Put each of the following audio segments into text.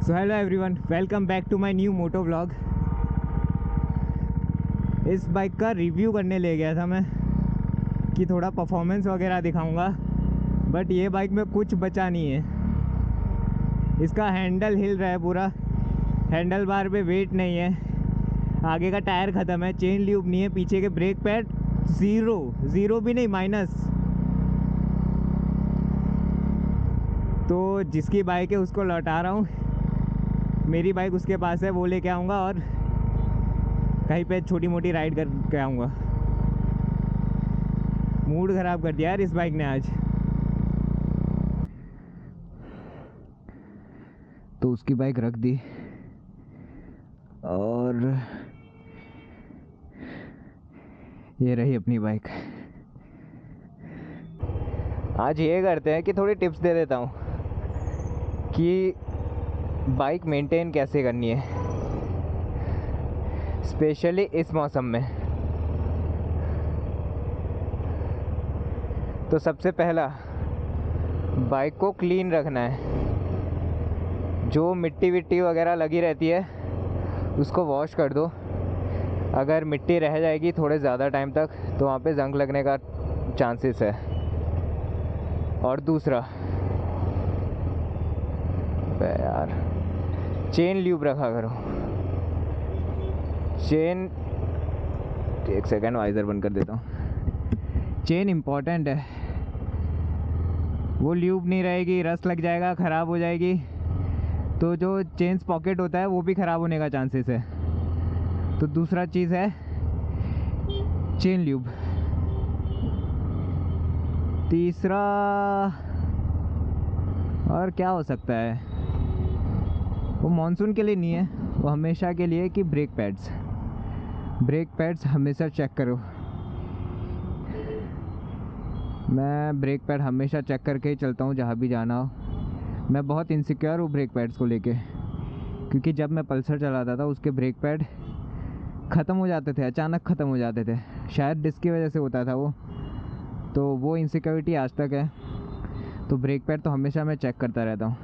So hello everyone, welcome back to my new moto vlog. इस bike का review करने ले गया था मैं कि थोड़ा परफॉर्मेंस वगैरह दिखाऊंगा, बट ये बाइक में कुछ बचा नहीं है। इसका हैंडल हिल रहा है पूरा, हैंडल बार पे वेट नहीं है, आगे का टायर ख़त्म है, चेन ल्यूब नहीं है, पीछे के ब्रेक पैड ज़ीरो भी नहीं, माइनस। तो जिसकी बाइक है उसको लौटा रहा हूँ। मेरी बाइक उसके पास है, वो लेके आऊँगा और कहीं पे छोटी मोटी राइड करके आऊँगा। मूड ख़राब कर दिया यार इस बाइक ने आज। तो उसकी बाइक रख दी और ये रही अपनी बाइक। आज ये करते हैं कि थोड़ी टिप्स दे देता हूँ कि बाइक मेंटेन कैसे करनी है, स्पेशली इस मौसम में। तो सबसे पहला, बाइक को क्लीन रखना है। जो मिट्टी विट्टी वगैरह लगी रहती है उसको वॉश कर दो। अगर मिट्टी रह जाएगी थोड़े ज़्यादा टाइम तक तो वहाँ पे जंग लगने का चांसेस है। और दूसरा यार, चेन ल्यूब रखा करो। चेन, एक सेकेंड वाइज़र बंद कर देता हूँ। चेन इम्पोर्टेंट है, वो ल्यूब नहीं रहेगी, रस्ट लग जाएगा, ख़राब हो जाएगी, तो जो चेन पॉकेट होता है वो भी ख़राब होने का चांसेस है। तो दूसरा चीज़ है चेन ल्यूब। तीसरा और क्या हो सकता है, वो मानसून के लिए नहीं है, वो हमेशा के लिए कि ब्रेक पैड्स हमेशा चेक करो। मैं ब्रेक पैड हमेशा चेक करके ही चलता हूँ जहाँ भी जाना हो। मैं बहुत इनसिक्योर हूँ ब्रेक पैड्स को लेके, क्योंकि जब मैं पल्सर चलाता था उसके ब्रेक पैड ख़त्म हो जाते थे, अचानक ख़त्म हो जाते थे। शायद डिस्क की वजह से होता था वो, तो वो इनसिक्योरिटी आज तक है। तो ब्रेक पैड तो हमेशा मैं चेक करता रहता हूँ।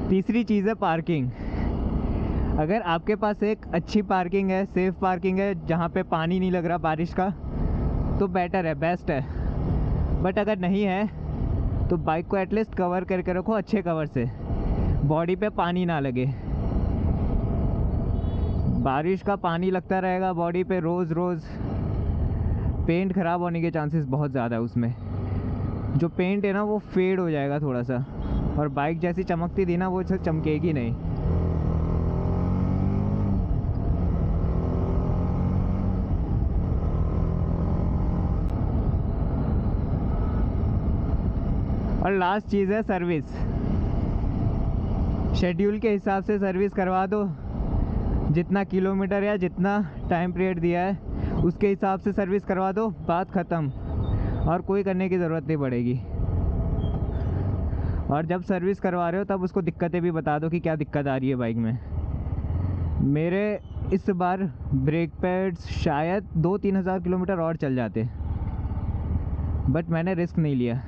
तीसरी चीज़ है पार्किंग। अगर आपके पास एक अच्छी पार्किंग है, सेफ़ पार्किंग है, जहाँ पे पानी नहीं लग रहा बारिश का, तो बेटर है, बेस्ट है। बट अगर नहीं है तो बाइक को एटलीस्ट कवर करके रखो अच्छे कवर से, बॉडी पे पानी ना लगे। बारिश का पानी लगता रहेगा बॉडी पे रोज़, पेंट ख़राब होने के चांसेस बहुत ज़्यादा है उसमें। जो पेंट है ना वो फेड हो जाएगा थोड़ा सा, और बाइक जैसी चमकती थी ना वो चमकेगी नहीं। और लास्ट चीज़ है सर्विस। शेड्यूल के हिसाब से सर्विस करवा दो, जितना किलोमीटर या जितना टाइम पीरियड दिया है उसके हिसाब से सर्विस करवा दो, बात ख़त्म, और कोई करने की ज़रूरत नहीं पड़ेगी। और जब सर्विस करवा रहे हो तब उसको दिक्कतें भी बता दो कि क्या दिक्कत आ रही है बाइक में। मेरे इस बार ब्रेक पैड्स शायद 2-3 हज़ार किलोमीटर और चल जाते, बट मैंने रिस्क नहीं लिया।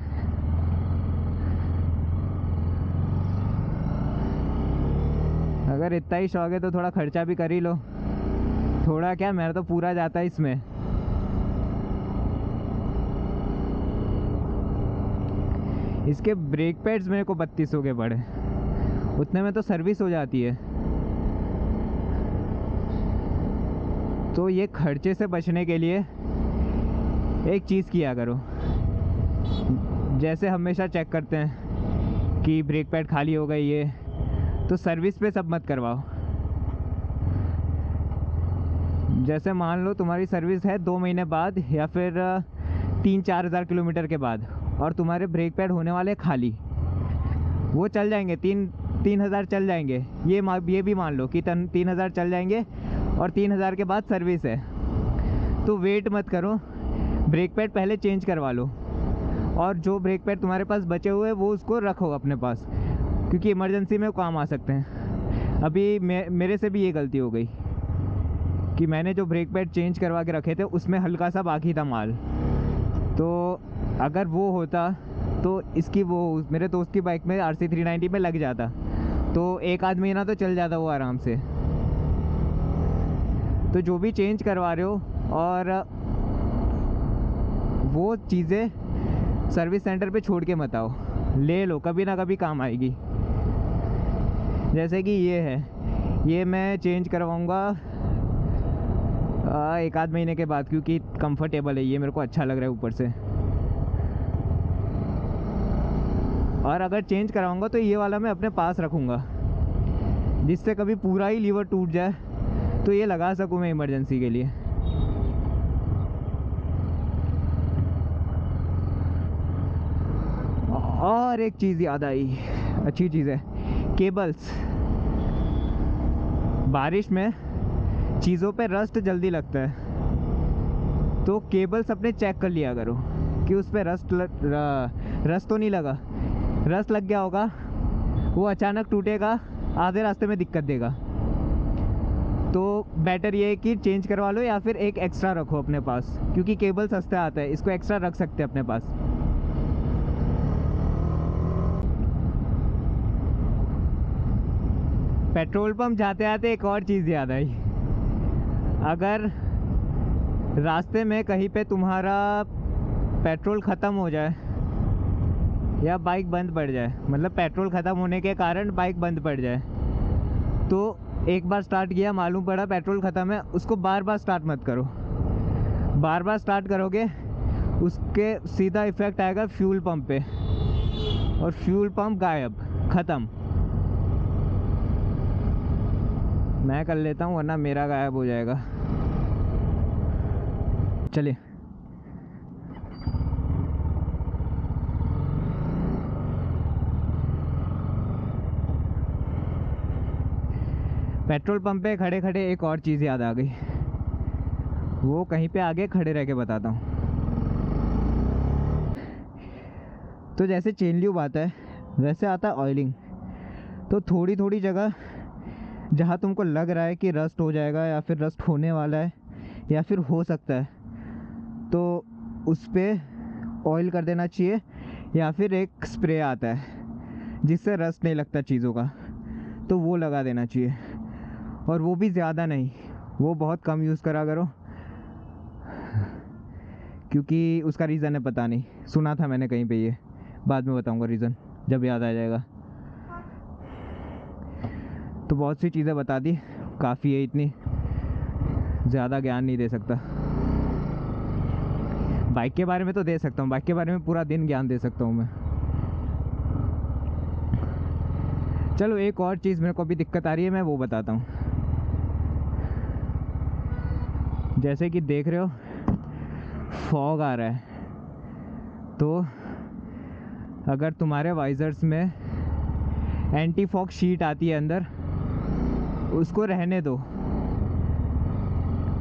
अगर इतना ही शौक है तो थोड़ा खर्चा भी कर ही लो। थोड़ा क्या, मेरा तो पूरा जाता है इसमें। इसके ब्रेक पैड्स मेरे को 3200 के पड़े, उतने में तो सर्विस हो जाती है। तो ये खर्चे से बचने के लिए एक चीज़ किया करो, जैसे हमेशा चेक करते हैं कि ब्रेक पैड खाली हो गई है, तो सर्विस पे सब मत करवाओ। जैसे मान लो तुम्हारी सर्विस है 2 महीने बाद या फिर 3-4 हज़ार किलोमीटर के बाद, और तुम्हारे ब्रेक पैड होने वाले खाली, वो चल जाएंगे, 3 हज़ार चल जाएंगे। ये भी मान लो कि 3 हज़ार चल जाएंगे और 3 हज़ार के बाद सर्विस है। तो वेट मत करो, ब्रेक पैड पहले चेंज करवा लो, और जो ब्रेक पैड तुम्हारे पास बचे हुए वो उसको रखो अपने पास, क्योंकि इमरजेंसी में काम आ सकते हैं। अभी मेरे से भी ये गलती हो गई कि मैंने जो ब्रेक पैड चेंज करवा के रखे थे उसमें हल्का सा बाकी था माल, तो अगर वो होता तो इसकी वो मेरे दोस्त की बाइक में RC 390 में लग जाता, तो 1 आध महीना तो चल जाता वो आराम से। तो जो भी चेंज करवा रहे हो और वो चीज़ें सर्विस सेंटर पे छोड़ के मत आओ, ले लो, कभी ना कभी काम आएगी। जैसे कि ये है, ये मैं चेंज करवाऊँगा 1 आध महीने के बाद, क्योंकि कंफर्टेबल है, ये मेरे को अच्छा लग रहा है ऊपर से। और अगर चेंज कराऊंगा तो ये वाला मैं अपने पास रखूँगा, जिससे कभी पूरा ही लीवर टूट जाए तो ये लगा सकूँ मैं इमरजेंसी के लिए। और एक चीज़ याद आई, अच्छी चीज़ है, केबल्स। बारिश में चीज़ों पे रस्ट जल्दी लगता है, तो केबल्स अपने चेक कर लिया करो कि उस पर रस्ट तो नहीं लगा। रस्ट लग गया होगा, वो अचानक टूटेगा, आधे रास्ते में दिक्कत देगा। तो बेटर ये है कि चेंज करवा लो या फिर एक एक्स्ट्रा रखो अपने पास, क्योंकि केबल सस्ता आता है, इसको एक्स्ट्रा रख सकते हैं अपने पास। पेट्रोल पंप जाते आते एक और चीज़ याद आई, अगर रास्ते में कहीं पे तुम्हारा पेट्रोल ख़त्म हो जाए या बाइक बंद पड़ जाए, मतलब पेट्रोल ख़त्म होने के कारण बाइक बंद पड़ जाए, तो एक बार स्टार्ट किया, मालूम पड़ा पेट्रोल ख़त्म है, उसको बार बार स्टार्ट मत करो। बार बार स्टार्ट करोगे उसके सीधा इफ़ेक्ट आएगा फ्यूल पंप पे, और फ्यूल पंप गायब, ख़त्म। मैं कर लेता हूँ वरना मेरा गायब हो जाएगा। चलिए, पेट्रोल पंप पे खड़े खड़े एक और चीज़ याद आ गई, वो कहीं पे आगे खड़े रह के बताता हूँ। तो जैसे चेन ल्यूब आता है वैसे आता है ऑयलिंग। तो थोड़ी थोड़ी जगह जहाँ तुमको लग रहा है कि रस्ट हो जाएगा या फिर रस्ट होने वाला है या फिर हो सकता है, तो उस पर ऑयल कर देना चाहिए, या फिर एक स्प्रे आता है जिससे रस्ट नहीं लगता चीज़ों का, तो वो लगा देना चाहिए। और वो भी ज़्यादा नहीं, वो बहुत कम यूज़ करा करो, क्योंकि उसका रीज़न है पता नहीं, सुना था मैंने कहीं पे, ये बाद में बताऊंगा रीज़न जब याद आ जाएगा। तो बहुत सी चीज़ें बता दी, काफ़ी है, इतनी ज़्यादा ज्ञान नहीं दे सकता। बाइक के बारे में तो दे सकता हूँ, बाइक के बारे में पूरा दिन ज्ञान दे सकता हूँ मैं। चलो, एक और चीज़ मेरे को अभी दिक्कत आ रही है, मैं वो बताता हूँ। जैसे कि देख रहे हो फॉग आ रहा है, तो अगर तुम्हारे वाइजर्स में एंटी फॉग शीट आती है अंदर, उसको रहने दो,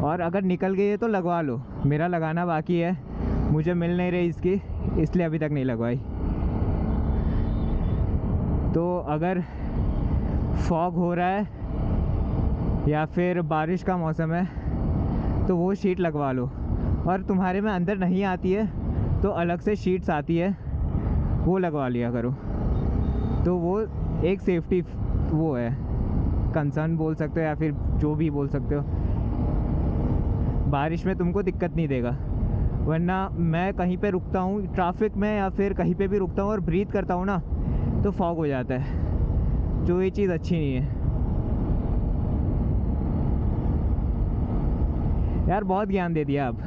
और अगर निकल गई है तो लगवा लो। मेरा लगाना बाकी है, मुझे मिल नहीं रही इसकी, इसलिए अभी तक नहीं लगवाई। तो अगर फॉग हो रहा है या फिर बारिश का मौसम है तो वो शीट लगवा लो। और तुम्हारे में अंदर नहीं आती है तो अलग से शीट्स आती है, वो लगवा लिया करो। तो वो एक सेफ्टी वो है, कंसर्न बोल सकते हो या फिर जो भी बोल सकते हो। बारिश में तुमको दिक्कत नहीं देगा, वरना मैं कहीं पे रुकता हूँ ट्रैफिक में या फिर कहीं पे भी रुकता हूँ और ब्रीथ करता हूँ ना, तो फॉग हो जाता है, जो ये चीज़ अच्छी नहीं है यार। बहुत ज्ञान दे दिया। अब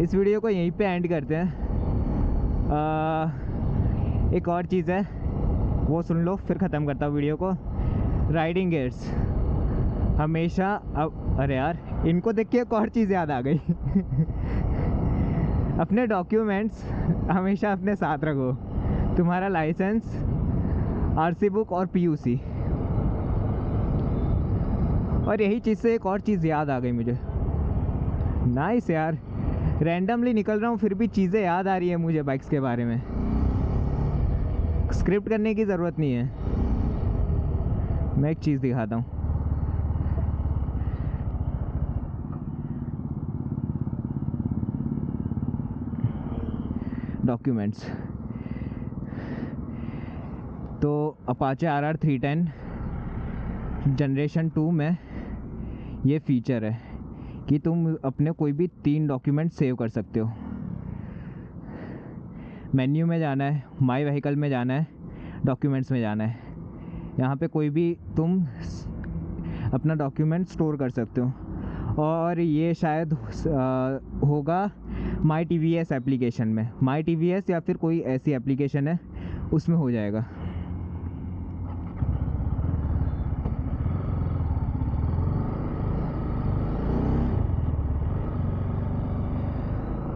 इस वीडियो को यहीं पे एंड करते हैं। एक और चीज़ है, वो सुन लो फिर ख़त्म करता हूँ वीडियो को। राइडिंग गियर्स हमेशा, अब अरे यार, इनको देख के एक और चीज़ याद आ गई अपने डॉक्यूमेंट्स हमेशा अपने साथ रखो, तुम्हारा लाइसेंस, आरसी बुक और पीयूसी। और यही चीज़ से एक और चीज़ याद आ गई मुझे। नाइस यार, रैंडमली निकल रहा हूँ फिर भी चीज़ें याद आ रही है मुझे बाइक्स के बारे में। स्क्रिप्ट करने की ज़रूरत नहीं है। मैं एक चीज़ दिखाता हूँ। डॉक्यूमेंट्स। तो अपाचे RR 310 जनरेशन 2 में ये फीचर है कि तुम अपने कोई भी 3 डॉक्यूमेंट सेव कर सकते हो। मेन्यू में जाना है, माई व्हीकल में जाना है, डॉक्यूमेंट्स में जाना है। यहाँ पे कोई भी तुम अपना डॉक्यूमेंट स्टोर कर सकते हो। और ये शायद होगा माई TVS एप्लीकेशन में, माई TVS या फिर कोई ऐसी एप्लीकेशन है उसमें हो जाएगा।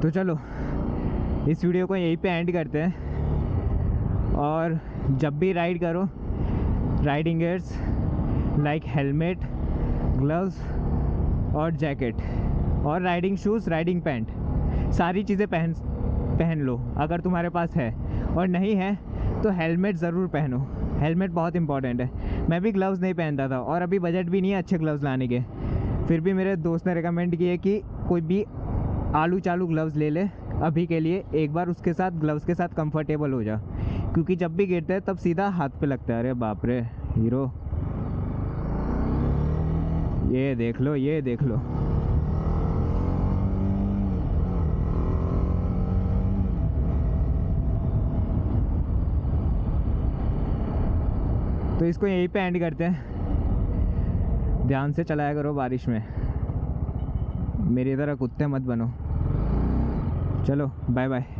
तो चलो इस वीडियो को यहीं पे एंड करते हैं। और जब भी राइड करो, riding gears like helmet, gloves और जैकेट और राइडिंग शूज़, राइडिंग पैंट, सारी चीज़ें पहन लो अगर तुम्हारे पास है। और नहीं है तो हेलमेट ज़रूर पहनो, हेलमेट बहुत इंपॉर्टेंट है। मैं भी ग्लव्स नहीं पहनता था और अभी बजट भी नहीं है अच्छे ग्लव्स लाने के, फिर भी मेरे दोस्त ने रिकमेंड किए कि कोई भी आलू चालू ग्लव्स ले ले अभी के लिए, एक बार उसके साथ ग्लव्स के साथ कंफर्टेबल हो जा, क्योंकि जब भी गिरते हैं तब सीधा हाथ पे लगता है। अरे बाप रे हीरो, ये देख लो, ये देख लो। तो इसको यहीं पे एंड करते हैं। ध्यान से चलाया करो बारिश में, मेरी तरह कुत्ते मत बनो। चलो बाय बाय।